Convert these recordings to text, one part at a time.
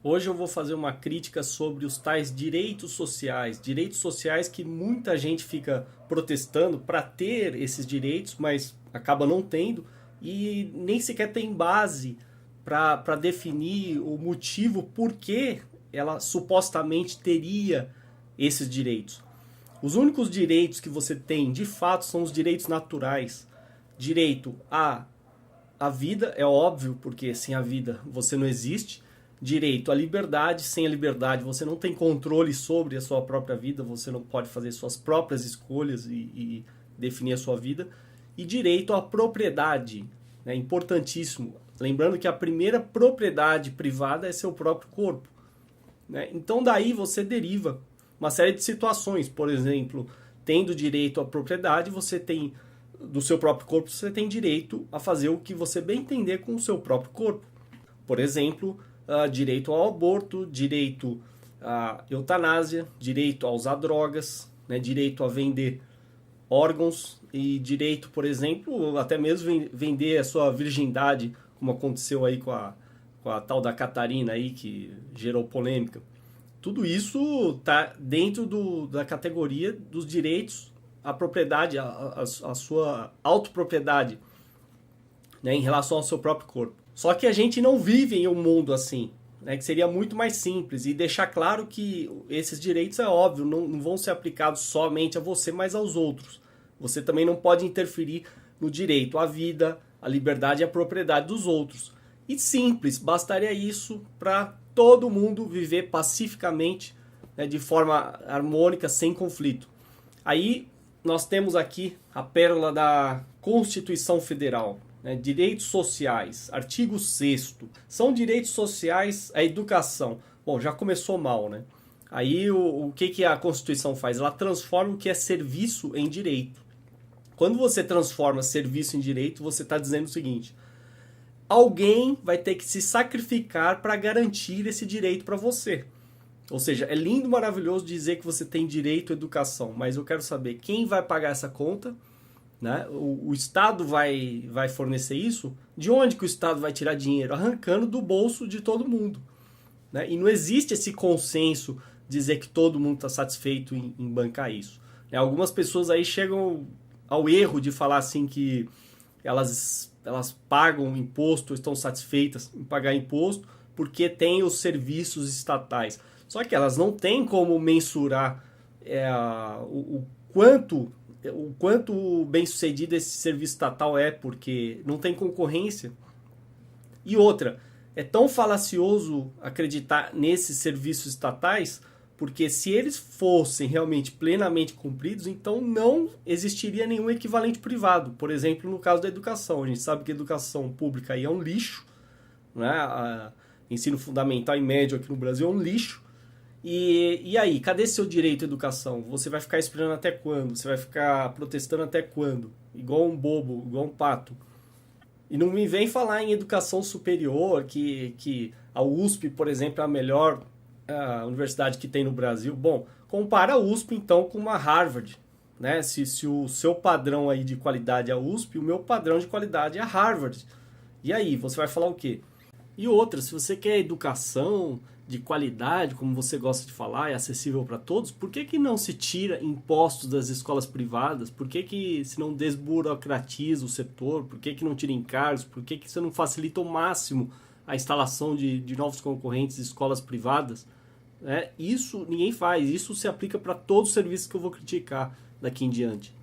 Hoje eu vou fazer uma crítica sobre os tais direitos sociais que muita gente fica protestando para ter esses direitos, mas acaba não tendo e nem sequer tem base para definir o motivo por que ela supostamente teria esses direitos. Os únicos direitos que você tem, de fato, são os direitos naturais. Direito à vida, é óbvio, porque sem a vida você não existe. Direito à liberdade, sem a liberdade você não tem controle sobre a sua própria vida, você não pode fazer suas próprias escolhas e definir a sua vida. E direito à propriedade, é importantíssimo. Lembrando que a primeira propriedade privada é seu próprio corpo. Né? Então daí você deriva uma série de situações. Por exemplo, tendo direito à propriedade, você tem do seu próprio corpo, você tem direito a fazer o que você bem entender com o seu próprio corpo. Por exemplo, direito ao aborto, direito à eutanásia, direito a usar drogas, né, direito a vender órgãos e direito, por exemplo, até mesmo vender a sua virgindade, como aconteceu aí com a tal da Catarina aí, que gerou polêmica. Tudo isso está dentro da categoria dos direitos à propriedade, a sua autopropriedade, né, em relação ao seu próprio corpo. Só que a gente não vive em um mundo assim, né, que seria muito mais simples e deixar claro que esses direitos, é óbvio, não vão ser aplicados somente a você, mas aos outros. Você também não pode interferir no direito à vida, à liberdade e à propriedade dos outros. E simples, bastaria isso para todo mundo viver pacificamente, né, de forma harmônica, sem conflito. Aí nós temos aqui a pérola da Constituição Federal. Né, direitos sociais, artigo 6º, são direitos sociais a educação. Bom, já começou mal, né? Aí o que a Constituição faz? Ela transforma o que é serviço em direito. Quando você transforma serviço em direito, você está dizendo o seguinte: alguém vai ter que se sacrificar para garantir esse direito para você. Ou seja, é lindo, maravilhoso dizer que você tem direito à educação, mas eu quero saber quem vai pagar essa conta. Né? O Estado vai fornecer isso? De onde que o Estado vai tirar dinheiro? Arrancando do bolso de todo mundo. Né? E não existe esse consenso dizer que todo mundo está satisfeito em bancar isso. Né? Algumas pessoas aí chegam ao erro de falar assim que elas pagam imposto, estão satisfeitas em pagar imposto porque têm os serviços estatais. Só que elas não têm como mensurar o quanto bem sucedido esse serviço estatal é, porque não tem concorrência. E outra, é tão falacioso acreditar nesses serviços estatais, porque se eles fossem realmente plenamente cumpridos, então não existiria nenhum equivalente privado. Por exemplo, no caso da educação. A gente sabe que a educação pública aí é um lixo, né? Ensino fundamental e médio aqui no Brasil é um lixo. E aí, cadê seu direito à educação? Você vai ficar esperando até quando? Você vai ficar protestando até quando? Igual um bobo, igual um pato. E não me vem falar em educação superior, que a USP, por exemplo, é a melhor universidade que tem no Brasil. Bom, compara a USP então com uma Harvard. Né? Se o seu padrão aí de qualidade é a USP, o meu padrão de qualidade é a Harvard. E aí, você vai falar o quê? E outra, se você quer educação de qualidade, como você gosta de falar, é acessível para todos, por que não se tira impostos das escolas privadas? Por que se não desburocratiza o setor? Por que não tira encargos? Por que você não facilita ao máximo a instalação de novos concorrentes de escolas privadas? Isso ninguém faz, isso se aplica para todos os serviços que eu vou criticar daqui em diante.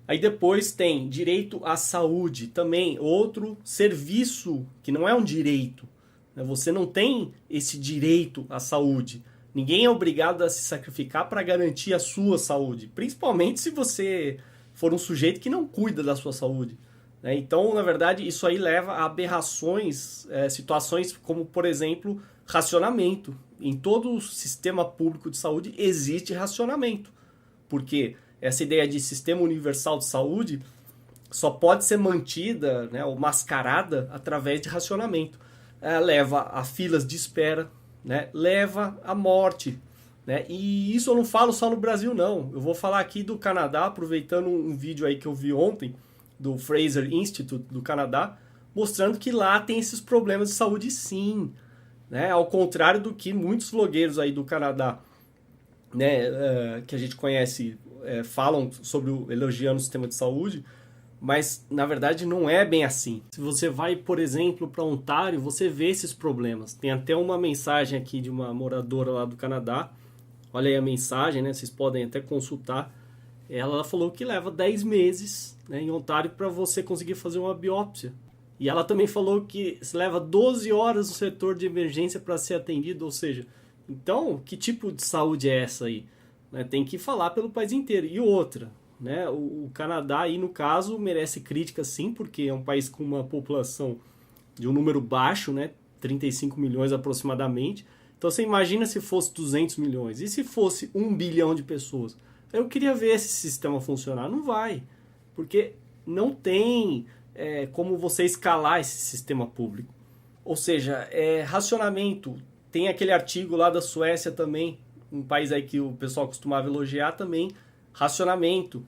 Aí depois tem direito à saúde, também outro serviço que não é um direito. Você não tem esse direito à saúde. Ninguém é obrigado a se sacrificar para garantir a sua saúde, principalmente se você for um sujeito que não cuida da sua saúde. Então, na verdade, isso aí leva a aberrações, situações como, por exemplo, racionamento. Em todo o sistema público de saúde existe racionamento, porque essa ideia de sistema universal de saúde só pode ser mantida, né, ou mascarada através de racionamento. Leva a filas de espera, né, leva à morte. Né? E isso eu não falo só no Brasil, não. Eu vou falar aqui do Canadá, aproveitando um vídeo aí que eu vi ontem, do Fraser Institute do Canadá, mostrando que lá tem esses problemas de saúde sim. né? Ao contrário do que muitos vlogueiros aí do Canadá, né, que a gente conhece, falam sobre elogiando o sistema de saúde, mas na verdade não é bem assim. Se você vai, por exemplo, para Ontário, você vê esses problemas. Tem até uma mensagem aqui de uma moradora lá do Canadá. Olha aí a mensagem, né? Vocês podem até consultar. Ela falou que leva 10 meses, né, em Ontário para você conseguir fazer uma biópsia. E ela também falou que leva 12 horas no setor de emergência para ser atendido. Ou seja, então, que tipo de saúde é essa aí? Né? Tem que falar pelo país inteiro. E outra, né? O Canadá aí, no caso, merece crítica sim, porque é um país com uma população de um número baixo, né? 35 milhões aproximadamente. Então você imagina se fosse 200 milhões. E se fosse 1 bilhão de pessoas? Eu queria ver esse sistema funcionar. Não vai. Porque não tem como você escalar esse sistema público. Ou seja, racionamento. Tem aquele artigo lá da Suécia também, um país aí que o pessoal costumava elogiar também, racionamento.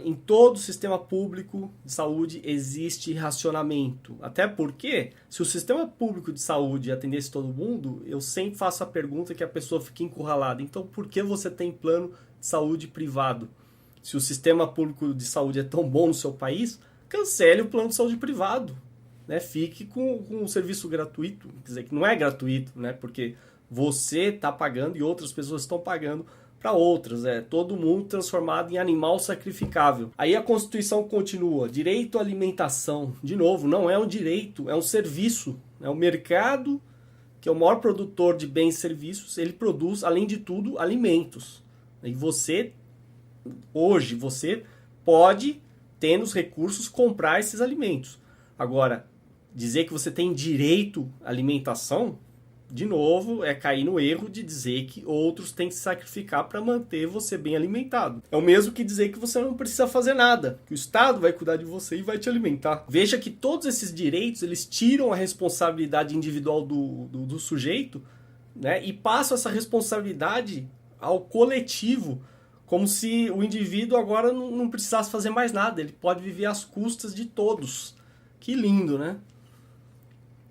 Em todo o sistema público de saúde existe racionamento. Até porque, se o sistema público de saúde atendesse todo mundo, eu sempre faço a pergunta que a pessoa fica encurralada. Então, por que você tem plano de saúde privado? Se o sistema público de saúde é tão bom no seu país, cancele o plano de saúde privado. Né? Fique com um serviço gratuito. Quer dizer, que não é gratuito, né? Porque você está pagando e outras pessoas estão pagando para outras, todo mundo transformado em animal sacrificável. Aí a Constituição continua, direito à alimentação, de novo, não é um direito, é um serviço, é o mercado, que é o maior produtor de bens e serviços, ele produz, além de tudo, alimentos. E você, hoje, você pode, tendo os recursos, comprar esses alimentos. Agora, dizer que você tem direito à alimentação, de novo, é cair no erro de dizer que outros têm que se sacrificar para manter você bem alimentado. É o mesmo que dizer que você não precisa fazer nada, que o Estado vai cuidar de você e vai te alimentar. Veja que todos esses direitos, eles tiram a responsabilidade individual do sujeito, né, e passam essa responsabilidade ao coletivo, como se o indivíduo agora não precisasse fazer mais nada, ele pode viver às custas de todos. Que lindo, né?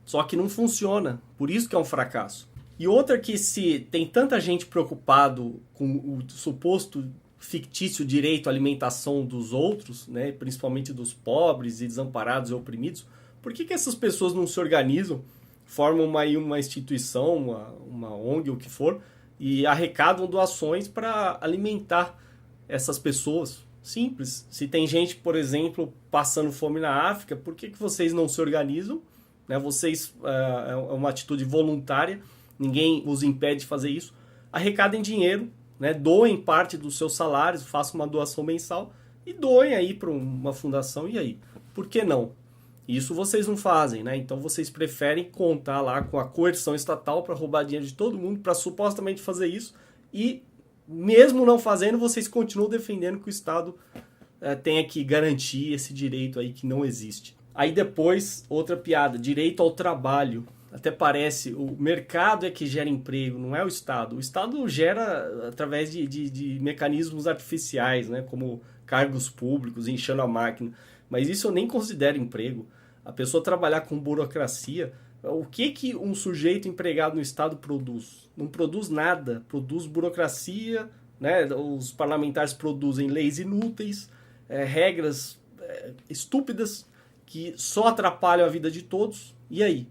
Só que não funciona, por isso que é um fracasso. E outra que se tem tanta gente preocupado com o suposto fictício direito à alimentação dos outros, né, principalmente dos pobres e desamparados e oprimidos, por que essas pessoas não se organizam, formam uma instituição, uma ONG, o que for, e arrecadam doações para alimentar essas pessoas? Simples. Se tem gente, por exemplo, passando fome na África, por que vocês não se organizam? Né, vocês, é uma atitude voluntária, ninguém os impede de fazer isso, arrecadem dinheiro, né, doem parte dos seus salários, façam uma doação mensal e doem aí para uma fundação, e aí? Por que não? Isso vocês não fazem, né? Então vocês preferem contar lá com a coerção estatal para roubar dinheiro de todo mundo, para supostamente fazer isso, e mesmo não fazendo, vocês continuam defendendo que o Estado tenha que garantir esse direito aí que não existe. Aí depois, outra piada, direito ao trabalho. Até parece, o mercado é que gera emprego, não é o Estado. O Estado gera através de mecanismos artificiais, né, como cargos públicos, enchendo a máquina. Mas isso eu nem considero emprego. A pessoa trabalhar com burocracia, o que um sujeito empregado no Estado produz? Não produz nada, produz burocracia, né? Os parlamentares produzem leis inúteis, regras estúpidas, que só atrapalham a vida de todos. E aí?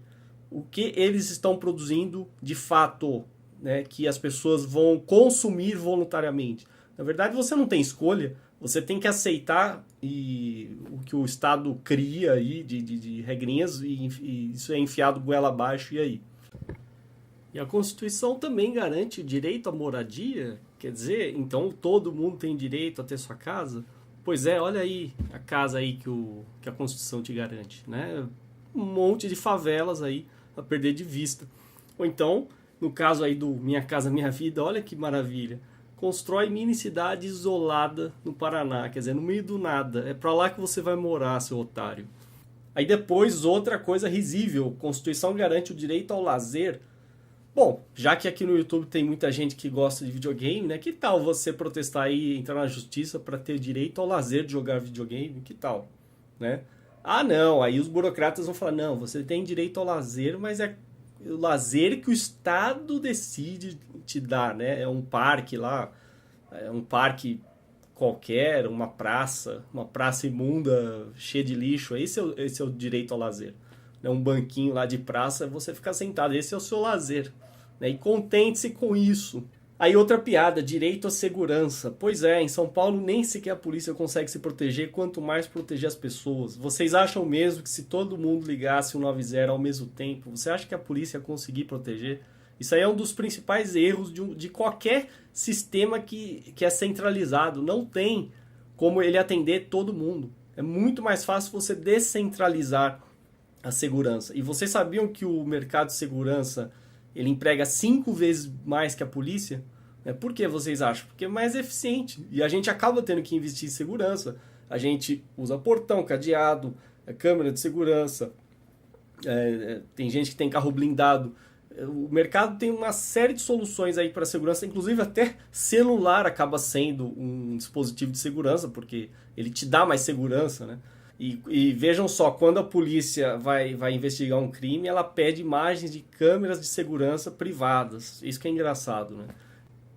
O que eles estão produzindo de fato, né, que as pessoas vão consumir voluntariamente? Na verdade, você não tem escolha, você tem que aceitar o que o Estado cria aí de regrinhas, e isso é enfiado goela abaixo, e aí? E a Constituição também garante o direito à moradia, quer dizer, então todo mundo tem direito a ter sua casa? Pois é, olha aí a casa aí que a Constituição te garante, né? Um monte de favelas aí a perder de vista. Ou então, no caso aí do Minha Casa Minha Vida, olha que maravilha. Constrói mini cidade isolada no Paraná, quer dizer, no meio do nada. É pra lá que você vai morar, seu otário. Aí depois, outra coisa risível, a Constituição garante o direito ao lazer. Bom, já que aqui no YouTube tem muita gente que gosta de videogame, né? Que tal você protestar aí, entrar na justiça para ter direito ao lazer de jogar videogame? Que tal, né? Ah, não, aí os burocratas vão falar, não, você tem direito ao lazer, mas o lazer que o Estado decide te dar, né? É um parque lá, é um parque qualquer, uma praça imunda, cheia de lixo, esse é o direito ao lazer. Né? Um banquinho lá de praça, você ficar sentado, esse é o seu lazer. Né? E contente-se com isso. Aí outra piada, direito à segurança. Pois é, em São Paulo nem sequer a polícia consegue se proteger, quanto mais proteger as pessoas. Vocês acham mesmo que se todo mundo ligasse o 90 ao mesmo tempo, você acha que a polícia ia conseguir proteger? Isso aí é um dos principais erros de qualquer sistema que é centralizado. Não tem como ele atender todo mundo. É muito mais fácil você descentralizar a segurança. E vocês sabiam que o mercado de segurança ele emprega 5 vezes mais que a polícia? Por que vocês acham? Porque é mais eficiente. E a gente acaba tendo que investir em segurança. A gente usa portão, cadeado, câmera de segurança. Tem gente que tem carro blindado. O mercado tem uma série de soluções aí para segurança, inclusive até celular acaba sendo um dispositivo de segurança, porque ele te dá mais segurança, né? E vejam só, quando a polícia vai investigar um crime, ela pede imagens de câmeras de segurança privadas. Isso que é engraçado, né?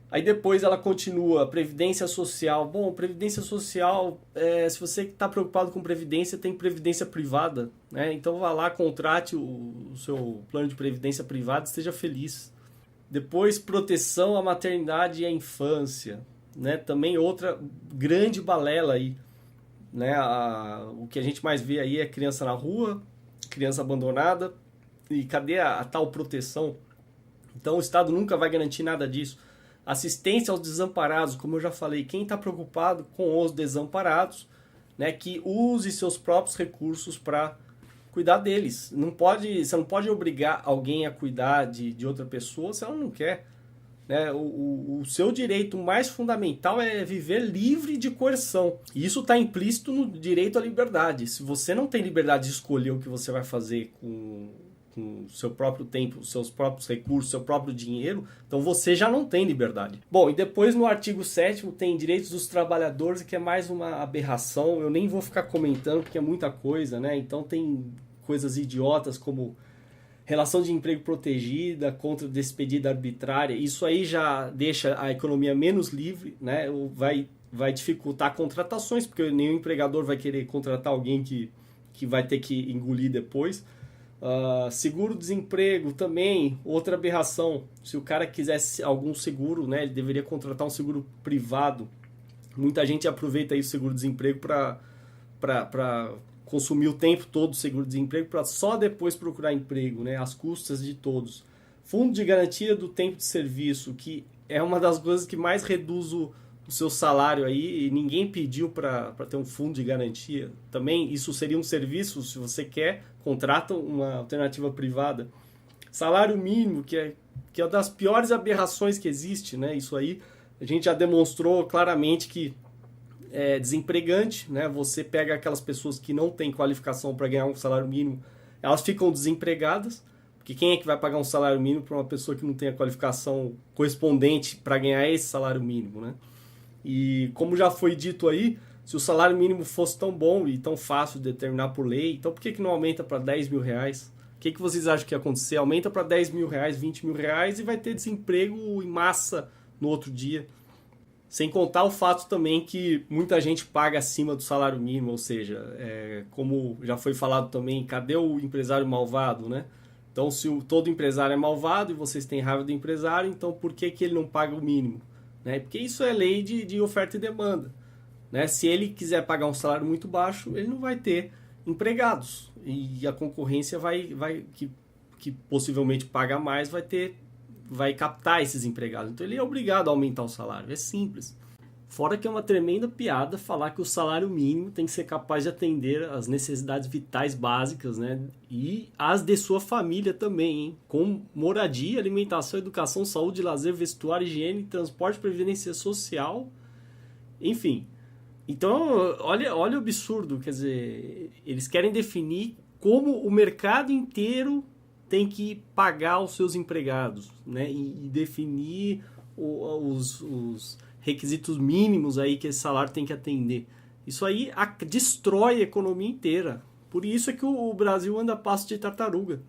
Aí depois ela continua, Previdência Social. Bom, Previdência Social, se você está preocupado com Previdência, tem Previdência Privada, né? Então vá lá, contrate o seu plano de Previdência Privada e esteja feliz. Depois, proteção à maternidade e à infância, né? Também outra grande balela aí, né? O que a gente mais vê aí é criança na rua, criança abandonada, e cadê a tal proteção? Então o Estado nunca vai garantir nada disso. Assistência aos desamparados, como eu já falei, quem está preocupado com os desamparados, né, que use seus próprios recursos para cuidar deles. Você não pode obrigar alguém a cuidar de outra pessoa se ela não quer. Né? O seu direito mais fundamental é viver livre de coerção. E isso está implícito no direito à liberdade. Se você não tem liberdade de escolher o que você vai fazer com o seu próprio tempo, os seus próprios recursos, seu próprio dinheiro, então você já não tem liberdade. Bom, e depois no artigo 7º tem direitos dos trabalhadores, que é mais uma aberração. Eu nem vou ficar comentando porque é muita coisa, né? Então tem coisas idiotas como relação de emprego protegida contra despedida arbitrária. Isso aí já deixa a economia menos livre, né? Vai dificultar contratações, porque nenhum empregador vai querer contratar alguém que vai ter que engolir depois. Seguro-desemprego também, outra aberração. Se o cara quisesse algum seguro, né, ele deveria contratar um seguro privado. Muita gente aproveita aí o seguro-desemprego para consumir o tempo todo o seguro-desemprego para só depois procurar emprego, né, às custas de todos. Fundo de garantia do tempo de serviço, que é uma das coisas que mais reduz o seu salário aí, e ninguém pediu para ter um fundo de garantia. Também isso seria um serviço, se você quer, contrata uma alternativa privada. Salário mínimo, que é uma das piores aberrações que existe, né? Isso aí a gente já demonstrou claramente que é desempregante, né? Você pega aquelas pessoas que não têm qualificação para ganhar um salário mínimo, elas ficam desempregadas, porque quem é que vai pagar um salário mínimo para uma pessoa que não tem a qualificação correspondente para ganhar esse salário mínimo, né? E como já foi dito aí, se o salário mínimo fosse tão bom e tão fácil de determinar por lei, então por que não aumenta para 10 mil reais? O que vocês acham que ia acontecer? Aumenta para 10 mil reais, 20 mil reais e vai ter desemprego em massa no outro dia. Sem contar o fato também que muita gente paga acima do salário mínimo, ou seja, como já foi falado também, cadê o empresário malvado, né? Então, se todo empresário é malvado e vocês têm raiva do empresário, então por que ele não paga o mínimo? Né? Porque isso é lei de oferta e demanda. Né? Se ele quiser pagar um salário muito baixo, ele não vai ter empregados. E a concorrência que possivelmente paga mais vai captar esses empregados. Então ele é obrigado a aumentar o salário. É simples. Fora que é uma tremenda piada falar que o salário mínimo tem que ser capaz de atender as necessidades vitais básicas, né? E as de sua família também, hein? Com moradia, alimentação, educação, saúde, lazer, vestuário, higiene, transporte, previdência social, enfim. Então, olha o absurdo, quer dizer, eles querem definir como o mercado inteiro tem que pagar os seus empregados, né? E definir os requisitos mínimos aí que esse salário tem que atender. Isso aí destrói a economia inteira. Por isso é que o Brasil anda a passo de tartaruga.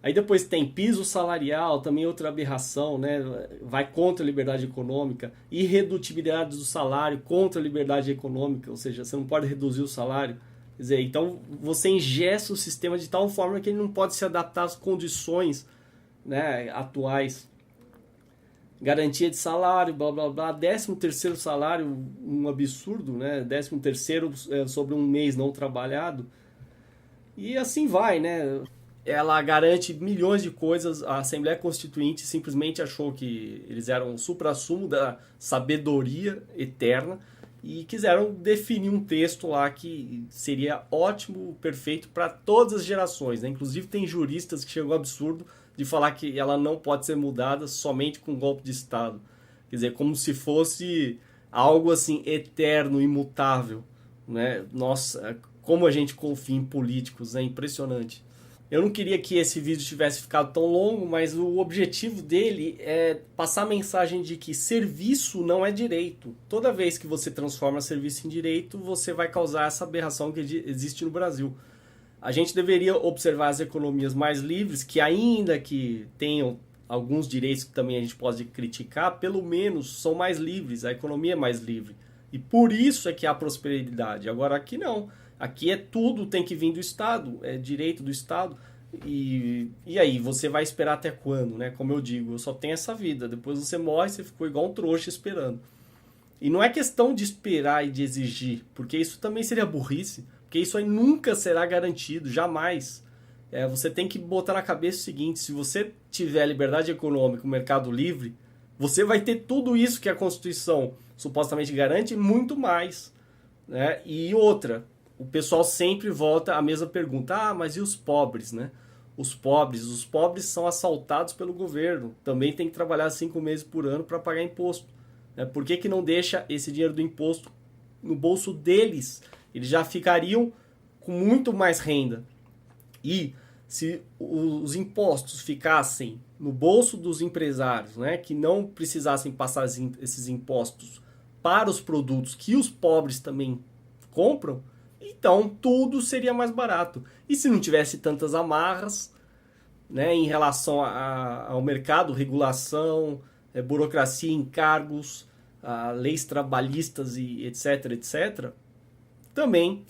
Aí depois tem piso salarial, também outra aberração, né? Vai contra a liberdade econômica. Irredutibilidade do salário contra a liberdade econômica, ou seja, você não pode reduzir o salário. Quer dizer, então você engessa o sistema de tal forma que ele não pode se adaptar às condições, né, atuais. Garantia de salário, blá blá blá. 13º salário, um absurdo, né? 13º sobre um mês não trabalhado. E assim vai, né? Ela garante milhões de coisas. A Assembleia Constituinte simplesmente achou que eles eram o suprassumo da sabedoria eterna e quiseram definir um texto lá que seria ótimo, perfeito para todas as gerações, né? Inclusive tem juristas que chegam ao absurdo de falar que ela não pode ser mudada somente com golpe de Estado. Quer dizer, como se fosse algo assim eterno, imutável, né? Nossa, como a gente confia em políticos, é impressionante. Eu não queria que esse vídeo tivesse ficado tão longo, mas o objetivo dele é passar a mensagem de que serviço não é direito. Toda vez que você transforma serviço em direito, você vai causar essa aberração que existe no Brasil. A gente deveria observar as economias mais livres, que ainda que tenham alguns direitos que também a gente pode criticar, pelo menos são mais livres, a economia é mais livre. E por isso é que há prosperidade. Agora aqui não. Aqui é tudo tem que vir do Estado, é direito do Estado. E aí, você vai esperar até quando, né? Como eu digo, eu só tenho essa vida. Depois você morre, você ficou igual um trouxa esperando. E não é questão de esperar e de exigir, porque isso também seria burrice, porque isso aí nunca será garantido, jamais. Você tem que botar na cabeça o seguinte, se você tiver liberdade econômica, o mercado livre, você vai ter tudo isso que a Constituição supostamente garante e muito mais, né? E outra, o pessoal sempre volta à mesma pergunta, mas e os pobres, né? Os pobres são assaltados pelo governo, também tem que trabalhar 5 meses por ano para pagar imposto. Por que que não deixa esse dinheiro do imposto no bolso deles? Eles já ficariam com muito mais renda. E se os impostos ficassem no bolso dos empresários, né, que não precisassem passar esses impostos para os produtos que os pobres também compram, então tudo seria mais barato. E se não tivesse tantas amarras, né, em relação ao mercado, regulação, burocracia, encargos, leis trabalhistas e etc, etc, também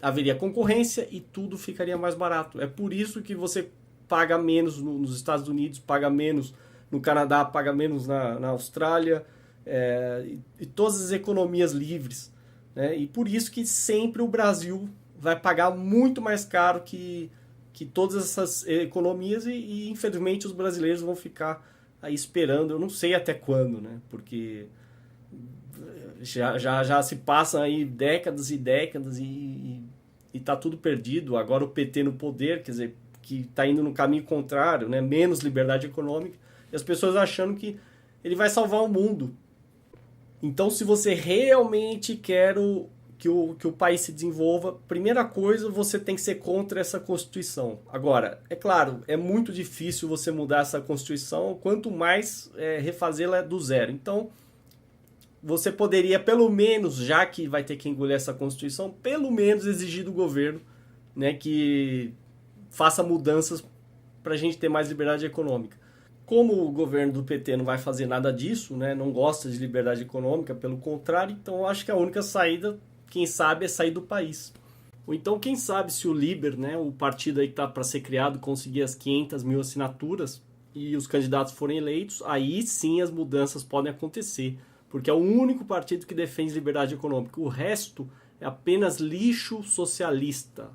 haveria concorrência e tudo ficaria mais barato. É por isso que você paga menos nos Estados Unidos, paga menos no Canadá, paga menos na Austrália, e todas as economias livres, né? E por isso que sempre o Brasil vai pagar muito mais caro que todas essas economias e infelizmente os brasileiros vão ficar aí esperando, eu não sei até quando, né? Porque já se passam aí décadas e décadas e tá tudo perdido. Agora o PT no poder, quer dizer, que está indo no caminho contrário, né? Menos liberdade econômica, e as pessoas achando que ele vai salvar o mundo. Então, se você realmente quer que o país se desenvolva, primeira coisa, você tem que ser contra essa Constituição. Agora, é claro, é muito difícil você mudar essa Constituição, quanto mais refazê-la do zero. Então, você poderia, pelo menos, já que vai ter que engolir essa Constituição, pelo menos exigir do governo, né, que faça mudanças para a gente ter mais liberdade econômica. Como o governo do PT não vai fazer nada disso, né, não gosta de liberdade econômica, pelo contrário, então eu acho que a única saída, quem sabe, é sair do país. Ou então, quem sabe, se o Liber, né, o partido aí que está para ser criado, conseguir as 500 mil assinaturas e os candidatos forem eleitos, aí sim as mudanças podem acontecer. Porque é o único partido que defende liberdade econômica. O resto é apenas lixo socialista.